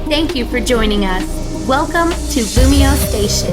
Thank you for joining us. Welcome to Lumio Station.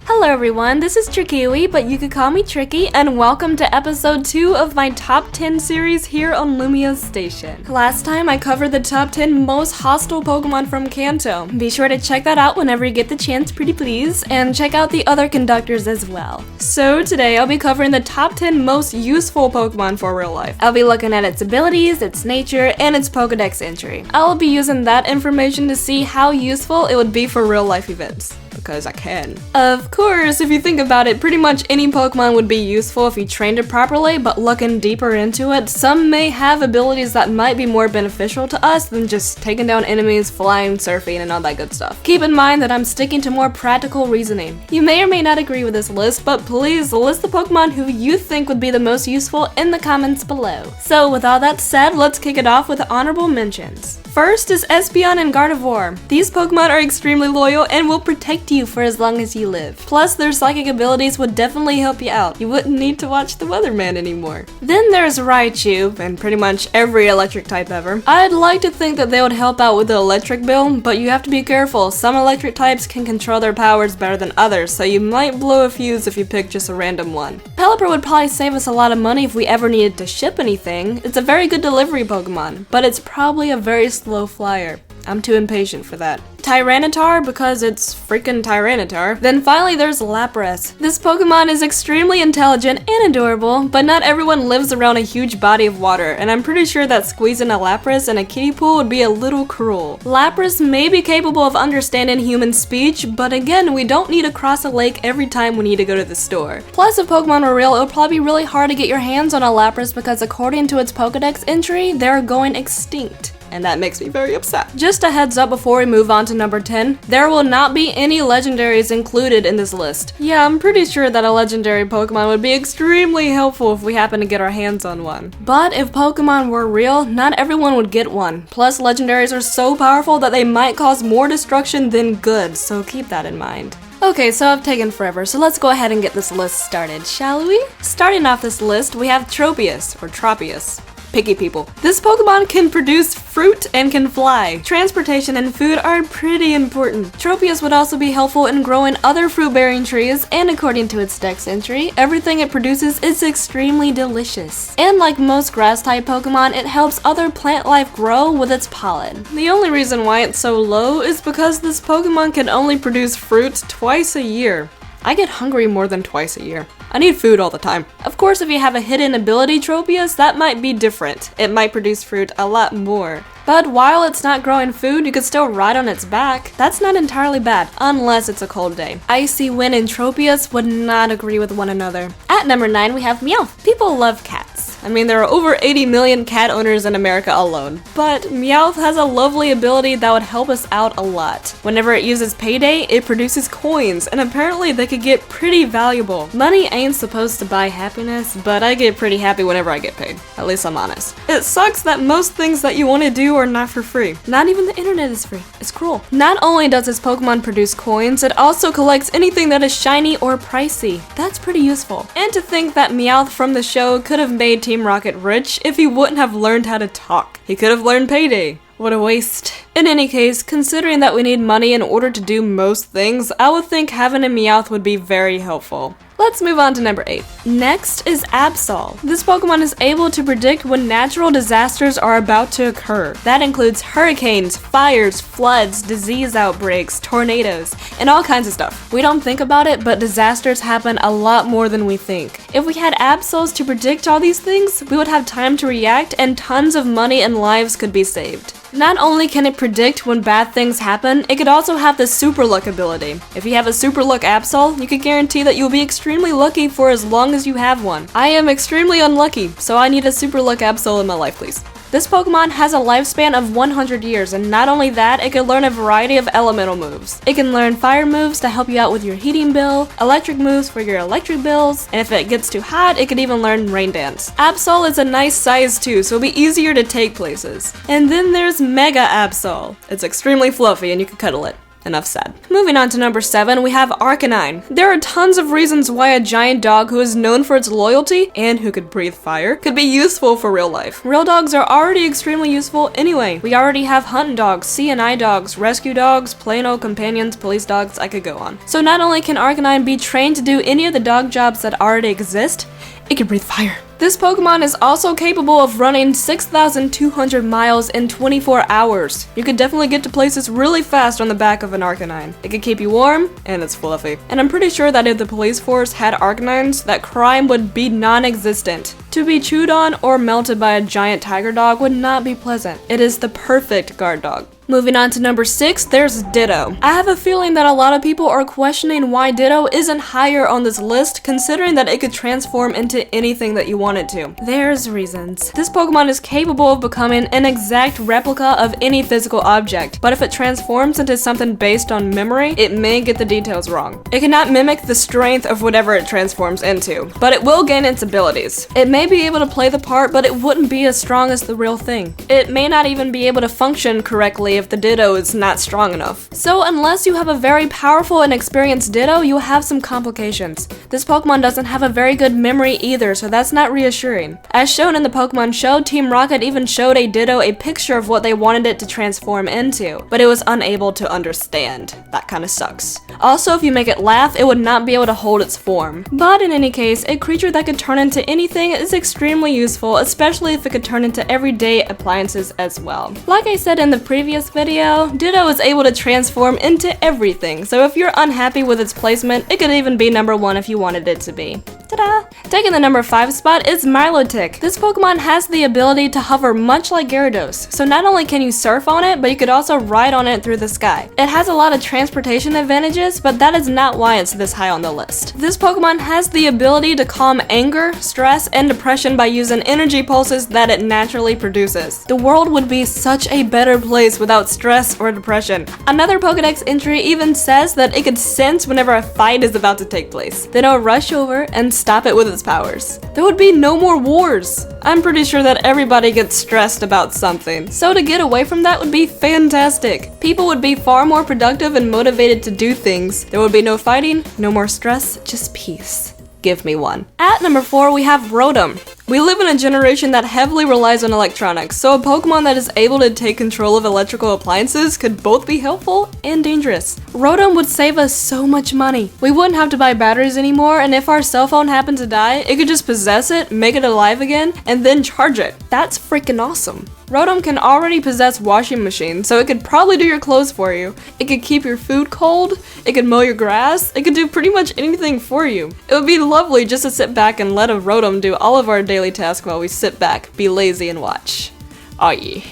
Hello everyone, this is Trickywi, but you could call me Tricky, and welcome to episode 2 of my top 10 series here on Lumio Station. Last time I covered the top 10 most hostile Pokemon from Kanto. Be sure to check that out whenever you get the chance, pretty please, and check out the other conductors as well. So today I'll be covering the top 10 most useful Pokemon for real life. I'll be looking at its abilities, its nature, and its Pokedex entry. I'll be using that information to see how useful it would be for real life events. Because I can. Of course, if you think about it, pretty much any Pokemon would be useful if you trained it properly, but looking deeper into it, some may have abilities that might be more beneficial to us than just taking down enemies, flying, surfing, and all that good stuff. Keep in mind that I'm sticking to more practical reasoning. You may or may not agree with this list, but please list the Pokemon who you think would be the most useful in the comments below. So with all that said, let's kick it off with honorable mentions. First is Espeon and Gardevoir. These Pokemon are extremely loyal and will protect you for as long as you live. Plus, their psychic abilities would definitely help you out. You wouldn't need to watch the Weatherman anymore. Then there's Raichu, and pretty much every electric type ever. I'd like to think that they would help out with the electric bill, but you have to be careful. Some electric types can control their powers better than others, so you might blow a fuse if you pick just a random one. Pelipper would probably save us a lot of money if we ever needed to ship anything. It's a very good delivery Pokemon, but it's probably a very slow flyer. I'm too impatient for that. Tyranitar, because it's freaking Tyranitar. Then finally there's Lapras. This Pokemon is extremely intelligent and adorable, but not everyone lives around a huge body of water, and I'm pretty sure that squeezing a Lapras in a kiddie pool would be a little cruel. Lapras may be capable of understanding human speech, but again, we don't need to cross a lake every time we need to go to the store. Plus, if Pokemon were real, it would probably be really hard to get your hands on a Lapras because according to its Pokedex entry, they're going extinct. And that makes me very upset. Just a heads up before we move on to number 10, there will not be any legendaries included in this list. Yeah, I'm pretty sure that a legendary Pokemon would be extremely helpful if we happen to get our hands on one. But if Pokemon were real, not everyone would get one. Plus, legendaries are so powerful that they might cause more destruction than good, so keep that in mind. Okay, so I've taken forever, so let's go ahead and get this list started, shall we? Starting off this list, we have Tropius, or Tropius. Picky people. This Pokemon can produce fruit and can fly. Transportation and food are pretty important. Tropius would also be helpful in growing other fruit-bearing trees, and according to its dex entry, everything it produces is extremely delicious. And like most grass-type Pokemon, it helps other plant life grow with its pollen. The only reason why it's so low is because this Pokemon can only produce fruit twice a year. I get hungry more than twice a year. I need food all the time. Of course, if you have a hidden ability Tropius, that might be different. It might produce fruit a lot more. But while it's not growing food, you could still ride on its back. That's not entirely bad, unless it's a cold day. Icy Wind and Tropius would not agree with one another. At number 9, we have Meowth. People love cats. I mean, there are over 80 million cat owners in America alone. But Meowth has a lovely ability that would help us out a lot. Whenever it uses Payday, it produces coins, and apparently they could get pretty valuable. Money ain't supposed to buy happiness, but I get pretty happy whenever I get paid. At least I'm honest. It sucks that most things that you want to do are not for free. Not even the internet is free. It's cruel. Not only does this Pokemon produce coins, it also collects anything that is shiny or pricey. That's pretty useful. And to think that Meowth from the show could have made Team Rocket rich if he wouldn't have learned how to talk. He could have learned Payday. What a waste. In any case, considering that we need money in order to do most things, I would think having a Meowth would be very helpful. Let's move on to number 8. Next is Absol. This Pokemon is able to predict when natural disasters are about to occur. That includes hurricanes, fires, floods, disease outbreaks, tornadoes, and all kinds of stuff. We don't think about it, but disasters happen a lot more than we think. If we had Absols to predict all these things, we would have time to react and tons of money and lives could be saved. Not only can it predict when bad things happen, it could also have the Super Luck ability. If you have a Super Luck Absol, you can guarantee that you'll be extremely lucky for as long as you have one. I am extremely unlucky, so I need a Super Luck Absol in my life, please. This Pokemon has a lifespan of 100 years, and not only that, it can learn a variety of elemental moves. It can learn fire moves to help you out with your heating bill, electric moves for your electric bills, and if it gets too hot, it can even learn rain dance. Absol is a nice size too, so it'll be easier to take places. And then there's Mega Absol. It's extremely fluffy and you can cuddle it. enough said. Moving on to number 7, we have Arcanine. There are tons of reasons why a giant dog who is known for its loyalty and who could breathe fire could be useful for real life. Real dogs are already extremely useful anyway. We already have hunting dogs, CNI dogs, rescue dogs, plain old companions, police dogs, I could go on. So not only can Arcanine be trained to do any of the dog jobs that already exist, it can breathe fire. This Pokemon is also capable of running 6,200 miles in 24 hours. You could definitely get to places really fast on the back of an Arcanine. It could keep you warm, and it's fluffy. And I'm pretty sure that if the police force had Arcanines, that crime would be non-existent. To be chewed on or melted by a giant tiger dog would not be pleasant. It is the perfect guard dog. Moving on to number 6, there's Ditto. I have a feeling that a lot of people are questioning why Ditto isn't higher on this list, considering that it could transform into anything that you want it to. There's reasons. This Pokemon is capable of becoming an exact replica of any physical object, but if it transforms into something based on memory, it may get the details wrong. It cannot mimic the strength of whatever it transforms into, but it will gain its abilities. It may be able to play the part, but it wouldn't be as strong as the real thing. It may not even be able to function correctly if the Ditto is not strong enough. So unless you have a very powerful and experienced Ditto, you'll have some complications. This Pokemon doesn't have a very good memory either, so that's not reassuring. As shown in the Pokemon show, Team Rocket even showed a Ditto a picture of what they wanted it to transform into, but it was unable to understand. That kinda sucks. Also, if you make it laugh, it would not be able to hold its form. But in any case, a creature that could turn into anything is extremely useful, especially if it could turn into everyday appliances as well. Like I said in the previous video, Ditto is able to transform into everything, so if you're unhappy with its placement, it could even be number 1 if you wanted it to be. Ta-da! Taking the number 5 spot is Milotic. This Pokemon has the ability to hover much like Gyarados, so not only can you surf on it, but you could also ride on it through the sky. It has a lot of transportation advantages, but that is not why it's this high on the list. This Pokemon has the ability to calm anger, stress, and depression by using energy pulses that it naturally produces. The world would be such a better place without stress or depression. Another Pokedex entry even says that it could sense whenever a fight is about to take place. Then it'll rush over and stop it with its powers. There would be no more wars. I'm pretty sure that everybody gets stressed about something, so to get away from that would be fantastic. People would be far more productive and motivated to do things. There would be no fighting, no more stress, just peace. Give me one. At number 4, we have Rotom. We live in a generation that heavily relies on electronics, so a Pokemon that is able to take control of electrical appliances could both be helpful and dangerous. Rotom would save us so much money. We wouldn't have to buy batteries anymore, and if our cell phone happened to die, it could just possess it, make it alive again, and then charge it. That's freaking awesome. Rotom can already possess washing machines, so it could probably do your clothes for you. It could keep your food cold, it could mow your grass, it could do pretty much anything for you. It would be lovely just to sit back and let a Rotom do all of our daily tasks while we sit back, be lazy, and watch. Aw yeah.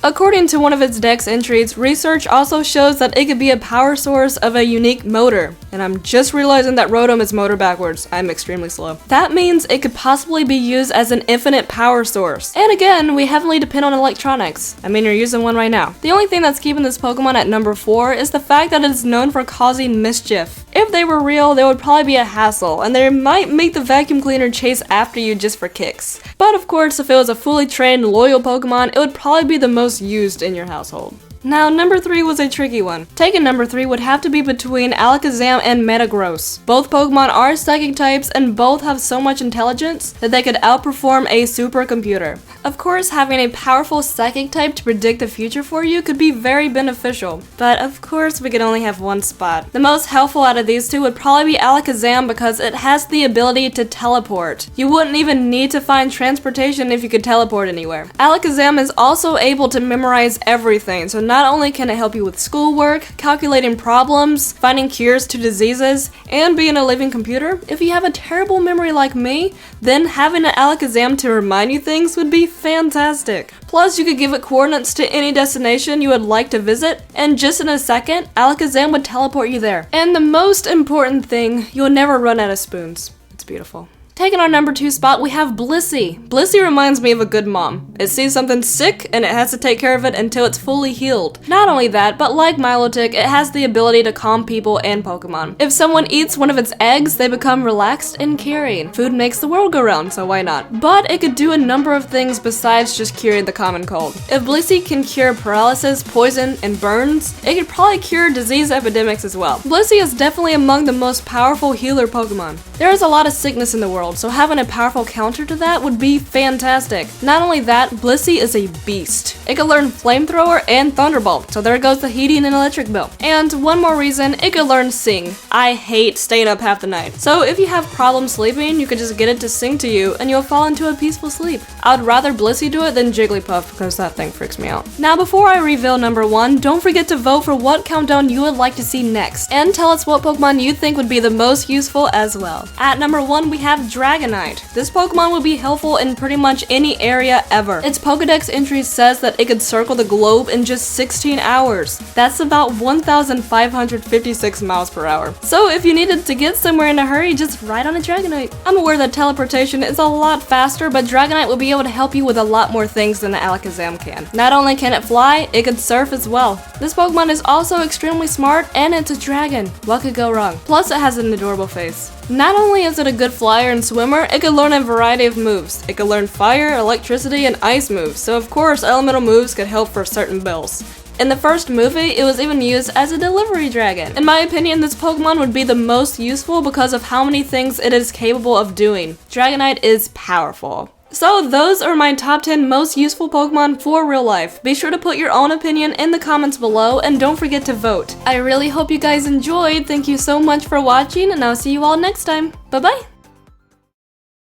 According to one of its dex entries, research also shows that it could be a power source of a unique motor. And I'm just realizing that Rotom is motor backwards. I'm extremely slow. That means it could possibly be used as an infinite power source. And again, we heavily depend on electronics. I mean, you're using one right now. The only thing that's keeping this Pokemon at number 4 is the fact that it is known for causing mischief. If they were real, they would probably be a hassle, and they might make the vacuum cleaner chase after you just for kicks. But of course, if it was a fully trained, loyal Pokemon, it would probably be the most used in your household. Now, number 3 was a tricky one. Taking number 3 would have to be between Alakazam and Metagross. Both Pokemon are psychic types and both have so much intelligence that they could outperform a supercomputer. Of course, having a powerful psychic type to predict the future for you could be very beneficial, but of course we could only have one spot. The most helpful out of these two would probably be Alakazam because it has the ability to teleport. You wouldn't even need to find transportation if you could teleport anywhere. Alakazam is also able to memorize everything, so not only can it help you with schoolwork, calculating problems, finding cures to diseases, and being a living computer. If you have a terrible memory like me, then having an Alakazam to remind you things would be fantastic. Plus, you could give it coordinates to any destination you would like to visit, and just in a second, Alakazam would teleport you there. And the most important thing, you'll never run out of spoons. It's beautiful. Taking our number 2 spot, we have Blissey. Blissey reminds me of a good mom. It sees something sick and it has to take care of it until it's fully healed. Not only that, but like Milotic, it has the ability to calm people and Pokemon. If someone eats one of its eggs, they become relaxed and caring. Food makes the world go round, so why not? But it could do a number of things besides just curing the common cold. If Blissey can cure paralysis, poison, and burns, it could probably cure disease epidemics as well. Blissey is definitely among the most powerful healer Pokemon. There is a lot of sickness in the world, so having a powerful counter to that would be fantastic. Not only that, Blissey is a beast. It can learn Flamethrower and Thunderbolt, so there goes the heating and electric bill. And one more reason, it could learn Sing. I hate staying up half the night. So if you have problems sleeping, you could just get it to sing to you and you'll fall into a peaceful sleep. I would rather Blissey do it than Jigglypuff because that thing freaks me out. Now before I reveal number 1, don't forget to vote for what countdown you would like to see next, and tell us what Pokemon you think would be the most useful as well. At number 1, we have Dragonite. This Pokemon would be helpful in pretty much any area ever. Its Pokedex entry says that it could circle the globe in just 16 hours. That's about 1,556 miles per hour. So if you needed to get somewhere in a hurry, just ride on a Dragonite. I'm aware that teleportation is a lot faster, but Dragonite will be able to help you with a lot more things than the Alakazam can. Not only can it fly, it can surf as well. This Pokemon is also extremely smart, and it's a dragon. What could go wrong? Plus it has an adorable face. Not only is it a good flyer and swimmer, it can learn a variety of moves. It can learn fire, electricity, and ice moves, so of course elemental moves could help for certain bills. In the first movie, it was even used as a delivery dragon. In my opinion, this Pokemon would be the most useful because of how many things it is capable of doing. Dragonite is powerful. So those are my top 10 most useful Pokemon for real life. Be sure to put your own opinion in the comments below and don't forget to vote. I really hope you guys enjoyed. Thank you so much for watching and I'll see you all next time. Bye bye!